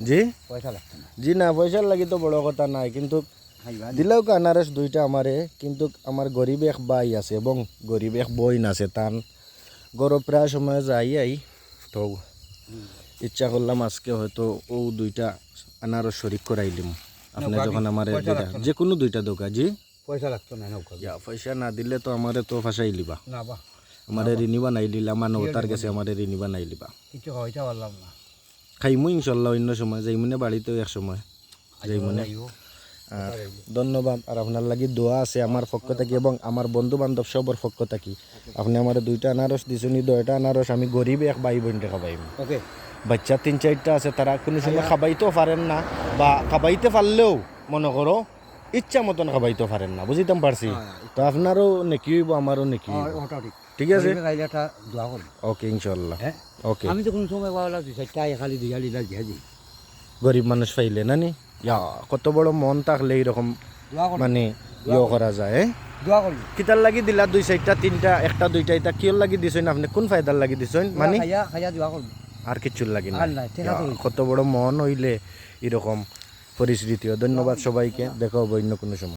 জি পয়সা লাগতো না জি না পয়সার লাগি তো বড় কথা নাই কিন্তু দিলেও আনারস দুইটা আমারে কিন্তু আমার গরিব এক ভাই আছে এবং গরিব এক বইন আছে তান গরো প্রায় সময় যাই তো ইচ্ছা করলাম আজকে হয়তো ও দুইটা আনারস শরিক করাইলিম আপনি যখন আমার যে কোনো দুইটা দোকা জি পয়সা লাগতো না নৌকা পয়সা না দিলে তো আমারে তো ফাঁসাই লিবা না বা আমারে ঋণী বানাই লিলা মানবতার কাছে আমারে ঋণী বানাই লিবা কিছু হইতে পারলাম না খাইমু ইনশাল্লাহ অন্য সময় যাইমুনে বাড়িতেও এক সময় যাইমুনে আর ধন্যবাদ আর আপনার লাগি দোয়া আছে আমার পক্ষ থেকে এবং আমার বন্ধু বান্ধব সবর পক্ষ থেকে আপনি আমার দুইটা আনারস দিছেন দুইটা আনারস আমি গরিব এক ভাই বোনকে খাবাইম ওকে বাচ্চা 3-4টা আছে তারা কোনো সময় খাবাইতেও পারেন না বা খাবাইতে পারলেও মনে করো ইচ্ছা মতন খাবাইতে পারেন না বুঝিতাম পারছি তো আপনারও নেকি হইব আমারও নেকি হইব ঠিক আছে ওকে ইনশাল্লাহ ওকে আমি তো কোনো সময় বাবা দুই চারটা খালি দুই হালি দিই গরিব মানুষ পাইলে না নি কত বড় মন থাকলে এইরকম মানে ইয়ে করা যায় দোয়া করি কিতার লাগি দিলা 2-4টা 3টা 1টা 2টা এটা কিয়র লাগি দিছেন আপনি কোন ফায়দার লাগি দিছেন মানে খাইয়া দোয়া করবো আর কিচ্ছুর লাগি না আর নাই, ঠিক আছে। কত বড় মন হইলে এরকম পরিস্থিতি। ধন্যবাদ সবাইকে, দেখা হবে অন্য কোনো সময়।